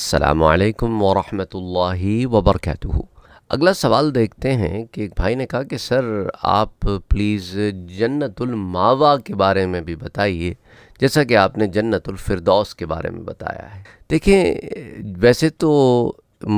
السلام علیکم ورحمۃ اللہ وبرکاتہ۔ اگلا سوال دیکھتے ہیں کہ ایک بھائی نے کہا کہ سر آپ پلیز جنت الماوا کے بارے میں بھی بتائیے، جیسا کہ آپ نے جنت الفردوس کے بارے میں بتایا ہے۔ دیکھیں، ویسے تو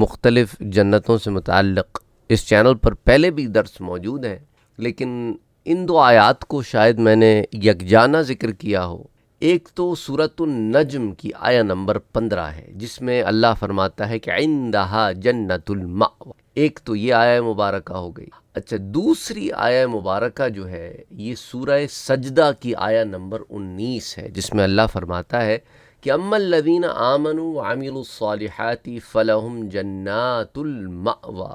مختلف جنتوں سے متعلق اس چینل پر پہلے بھی درس موجود ہیں، لیکن ان دو آیات کو شاید میں نے یکجانہ ذکر کیا ہو۔ ایک تو سورۃ النجم کی آیہ نمبر 15 ہے، جس میں اللہ فرماتا ہے کہ عندہا جنت المأوی۔ ایک تو یہ آیہ مبارکہ ہو گئی۔ اچھا، دوسری آیہ مبارکہ جو ہے یہ سورہ سجدہ کی آیہ نمبر 19 ہے، جس میں اللہ فرماتا ہے کہ اما الذین آمنوا وعملوا الصالحات فلہم جنات المأوی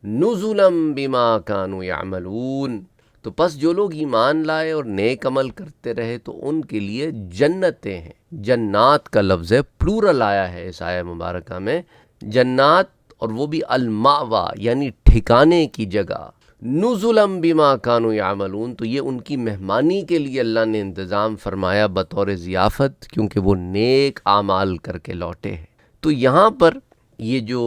نزلا بما كانوا یعملون۔ تو پس جو لوگ ایمان لائے اور نیک عمل کرتے رہے تو ان کے لیے جنتیں ہیں۔ جنات کا لفظ ہے، پلورل آیا ہے اس آیہ مبارکہ میں، جنات، اور وہ بھی المأوی یعنی ٹھکانے کی جگہ۔ نزلا بما كانوا یعملون، تو یہ ان کی مہمانی کے لیے اللہ نے انتظام فرمایا بطور ضیافت، کیونکہ وہ نیک اعمال کر کے لوٹے ہیں۔ تو یہاں پر یہ جو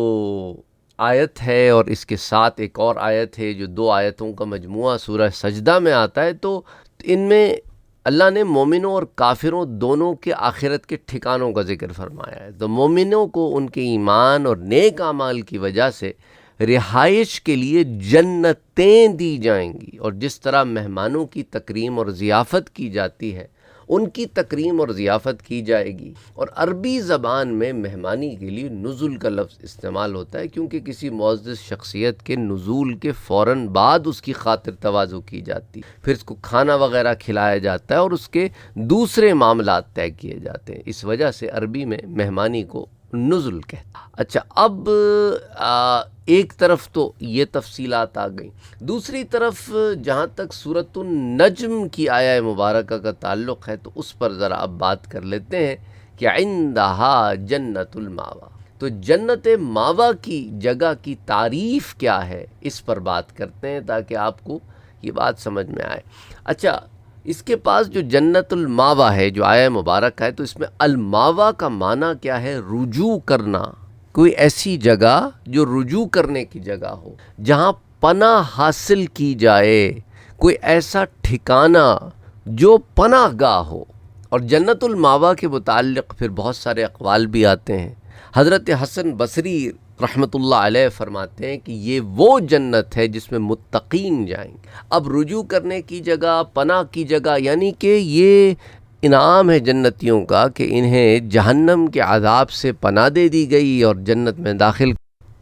آیت ہے اور اس کے ساتھ ایک اور آیت ہے جو دو آیتوں کا مجموعہ سورہ سجدہ میں آتا ہے، تو ان میں اللہ نے مومنوں اور کافروں دونوں کے آخرت کے ٹھکانوں کا ذکر فرمایا ہے۔ تو مومنوں کو ان کے ایمان اور نیک اعمال کی وجہ سے رہائش کے لیے جنتیں دی جائیں گی، اور جس طرح مہمانوں کی تکریم اور ضیافت کی جاتی ہے ان کی تکریم اور ضیافت کی جائے گی۔ اور عربی زبان میں مہمانی کے لیے نزول کا لفظ استعمال ہوتا ہے، کیونکہ کسی معزز شخصیت کے نزول کے فوراً بعد اس کی خاطر تواضع کی جاتی ہے، پھر اس کو کھانا وغیرہ کھلایا جاتا ہے اور اس کے دوسرے معاملات طے کیے جاتے ہیں۔ اس وجہ سے عربی میں مہمانی کو نزل کہتے ہیں۔ اچھا، اب ایک طرف تو یہ تفصیلات آ گئیں، دوسری طرف جہاں تک سورۃ النجم کی آیہ مبارکہ کا تعلق ہے تو اس پر ذرا اب بات کر لیتے ہیں کہ عندہا جنت الماوا۔ تو جنت ماوا کی جگہ کی تعریف کیا ہے، اس پر بات کرتے ہیں تاکہ آپ کو یہ بات سمجھ میں آئے۔ اچھا، اس کے پاس جو جنت الماوا ہے جو آیہ مبارک ہے، تو اس میں الماوا کا معنی کیا ہے؟ رجوع کرنا، کوئی ایسی جگہ جو رجوع کرنے کی جگہ ہو، جہاں پناہ حاصل کی جائے، کوئی ایسا ٹھکانہ جو پناہ گاہ ہو۔ اور جنت الماوا کے متعلق پھر بہت سارے اقوال بھی آتے ہیں۔ حضرت حسن بصری رحمۃ اللہ علیہ فرماتے ہیں کہ یہ وہ جنت ہے جس میں متقین جائیں گے۔ اب رجوع کرنے کی جگہ، پناہ کی جگہ، یعنی کہ یہ انعام ہے جنتیوں کا کہ انہیں جہنم کے عذاب سے پناہ دے دی گئی اور جنت میں داخل،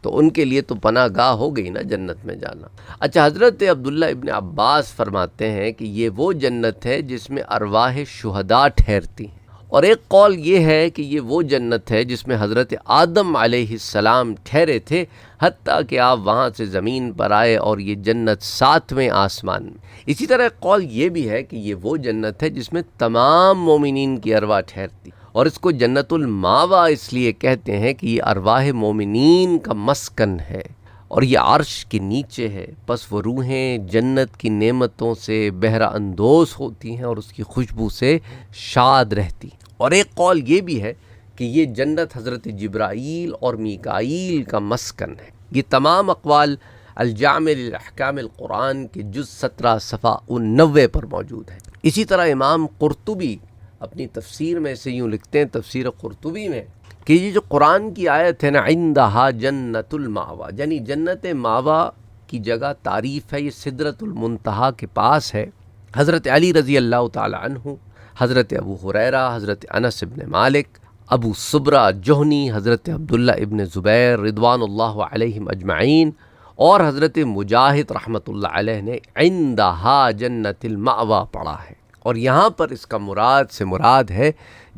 تو ان کے لیے تو پناہ گاہ ہو گئی نا جنت میں جانا۔ اچھا، حضرت عبداللہ ابن عباس فرماتے ہیں کہ یہ وہ جنت ہے جس میں ارواح شہداء ٹھہرتی ہیں، اور ایک قول یہ ہے کہ یہ وہ جنت ہے جس میں حضرت آدم علیہ السلام ٹھہرے تھے، حتیٰ کہ آپ وہاں سے زمین پر آئے، اور یہ جنت 7ویں آسمان میں۔ اسی طرح ایک قول یہ بھی ہے کہ یہ وہ جنت ہے جس میں تمام مومنین کی ارواح ٹھہرتی، اور اس کو جنت الماوا اس لیے کہتے ہیں کہ یہ ارواح مومنین کا مسکن ہے، اور یہ عرش کے نیچے ہے۔ پس وہ روحیں جنت کی نعمتوں سے بہرہ اندوز ہوتی ہیں اور اس کی خوشبو سے شاد رہتی ہیں۔ اور ایک قول یہ بھی ہے کہ یہ جنت حضرت جبرائیل اور میکائیل کا مسکن ہے۔ یہ تمام اقوال الجامع للاحکام القرآن کے جز 17 صفحہ 90 پر موجود ہے۔ اسی طرح امام قرطبی اپنی تفسیر میں سے یوں لکھتے ہیں، تفسیر قرطبی میں، کہ یہ جو قرآن کی آیت ہے نا عندہا جنت الماوا، یعنی جنت ماوا کی جگہ تعریف ہے، یہ سدرۃ المنتہا کے پاس ہے۔ حضرت علی رضی اللہ تعالی عنہ، حضرت ابو ہریرہ، حضرت انس ابن مالک، ابو صبرہ جوہنی، حضرت عبداللہ ابن زبیر رضوان اللہ علیہم اجمعین، اور حضرت مجاہد رحمۃ اللہ علیہ نے عندہا جنت المأوی پڑھا ہے۔ اور یہاں پر اس کا مراد سے مراد ہے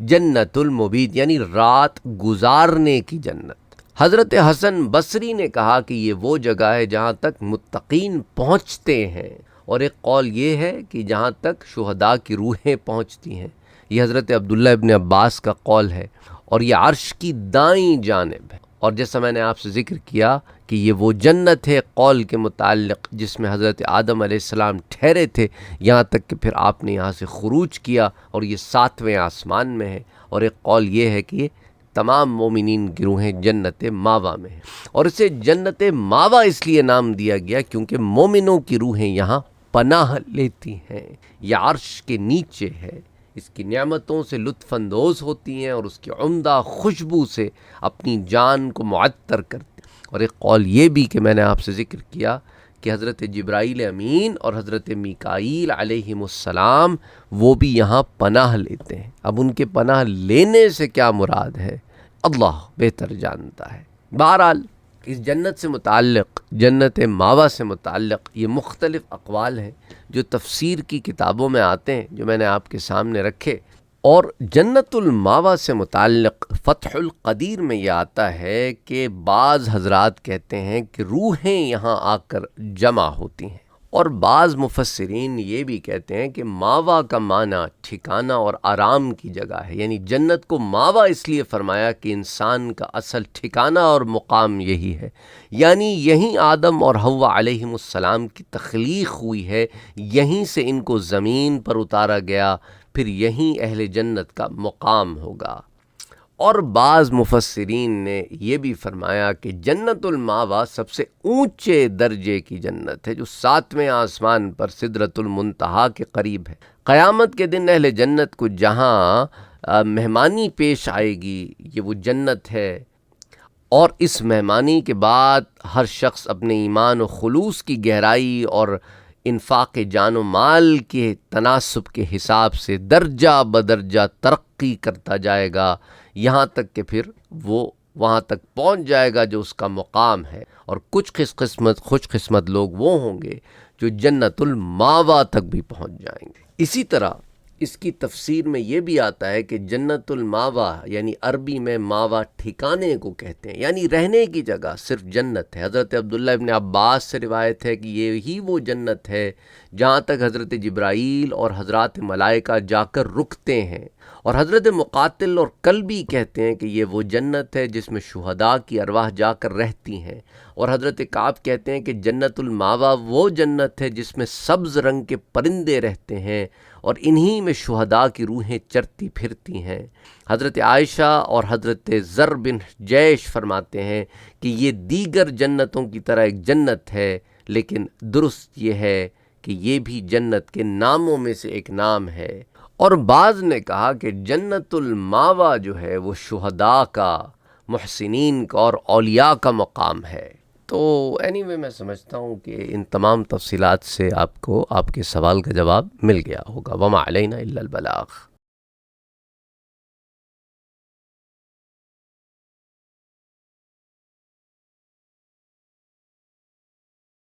جنت المبیت، یعنی رات گزارنے کی جنت۔ حضرت حسن بصری نے کہا کہ یہ وہ جگہ ہے جہاں تک متقین پہنچتے ہیں، اور ایک قول یہ ہے کہ جہاں تک شہداء کی روحیں پہنچتی ہیں۔ یہ حضرت عبداللہ ابن عباس کا قول ہے، اور یہ عرش کی دائیں جانب ہے۔ اور جیسا میں نے آپ سے ذکر کیا کہ یہ وہ جنت ہے قول کے متعلق جس میں حضرت آدم علیہ السلام ٹھہرے تھے، یہاں تک کہ پھر آپ نے یہاں سے خروج کیا، اور یہ 7ویں آسمان میں ہے۔ اور ایک قول یہ ہے کہ یہ تمام مومنین کی روحیں جنت ماوا میں ہیں، اور اسے جنت ماوا اس لیے نام دیا گیا کیونکہ مومنوں کی روحیں یہاں پناہ لیتی ہیں۔ یہ عرش کے نیچے ہے، اس کی نعمتوں سے لطف اندوز ہوتی ہیں اور اس کی عمدہ خوشبو سے اپنی جان کو معطر کرتی ہیں۔ اور ایک قول یہ بھی کہ میں نے آپ سے ذکر کیا کہ حضرت جبرائیل امین اور حضرت میکائیل علیہم السلام وہ بھی یہاں پناہ لیتے ہیں۔ اب ان کے پناہ لینے سے کیا مراد ہے اللہ بہتر جانتا ہے۔ بہرحال اس جنت سے متعلق، جنت ماوا سے متعلق یہ مختلف اقوال ہیں جو تفسیر کی کتابوں میں آتے ہیں، جو میں نے آپ کے سامنے رکھے۔ اور جنت الماوا سے متعلق فتح القدیر میں یہ آتا ہے کہ بعض حضرات کہتے ہیں کہ روحیں یہاں آ کر جمع ہوتی ہیں، اور بعض مفسرین یہ بھی کہتے ہیں کہ ماوا کا معنی ٹھکانہ اور آرام کی جگہ ہے، یعنی جنت کو ماوا اس لیے فرمایا کہ انسان کا اصل ٹھکانہ اور مقام یہی ہے، یعنی یہیں آدم اور حوا علیہم السلام کی تخلیق ہوئی ہے، یہیں سے ان کو زمین پر اتارا گیا، پھر یہیں اہل جنت کا مقام ہوگا۔ اور بعض مفسرین نے یہ بھی فرمایا کہ جنت الماوا سب سے اونچے درجے کی جنت ہے، جو 7ویں آسمان پر سدرۃ المنتہا کے قریب ہے۔ قیامت کے دن اہل جنت کو جہاں مہمانی پیش آئے گی، یہ وہ جنت ہے، اور اس مہمانی کے بعد ہر شخص اپنے ایمان و خلوص کی گہرائی اور انفاق جان و مال کے تناسب کے حساب سے درجہ بدرجہ ترقی کرتا جائے گا، یہاں تک کہ پھر وہ وہاں تک پہنچ جائے گا جو اس کا مقام ہے۔ اور کچھ خوش قسمت لوگ وہ ہوں گے جو جنت الماوا تک بھی پہنچ جائیں گے۔ اسی طرح اس کی تفسیر میں یہ بھی آتا ہے کہ جنت الماوا یعنی عربی میں ماوا ٹھکانے کو کہتے ہیں، یعنی رہنے کی جگہ صرف جنت ہے۔ حضرت عبداللہ ابن عباس سے روایت ہے کہ یہی وہ جنت ہے جہاں تک حضرت جبرائیل اور حضرات ملائکہ جا کر رکتے ہیں۔ اور حضرت مقاتل اور کلبی کہتے ہیں کہ یہ وہ جنت ہے جس میں شہداء کی ارواح جا کر رہتی ہیں، اور حضرت کعب کہتے ہیں کہ جنت الماوا وہ جنت ہے جس میں سبز رنگ کے پرندے رہتے ہیں اور انہی میں شہداء کی روحیں چرتی پھرتی ہیں۔ حضرت عائشہ اور حضرت زر بن جیش فرماتے ہیں کہ یہ دیگر جنتوں کی طرح ایک جنت ہے، لیکن درست یہ ہے کہ یہ بھی جنت کے ناموں میں سے ایک نام ہے۔ اور بعض نے کہا کہ جنت الماوا جو ہے وہ شہداء کا، محسنین کا اور اولیاء کا مقام ہے۔ تو میں سمجھتا ہوں کہ ان تمام تفصیلات سے آپ کو آپ کے سوال کا جواب مل گیا ہوگا۔ وما علینا الا البلاغ۔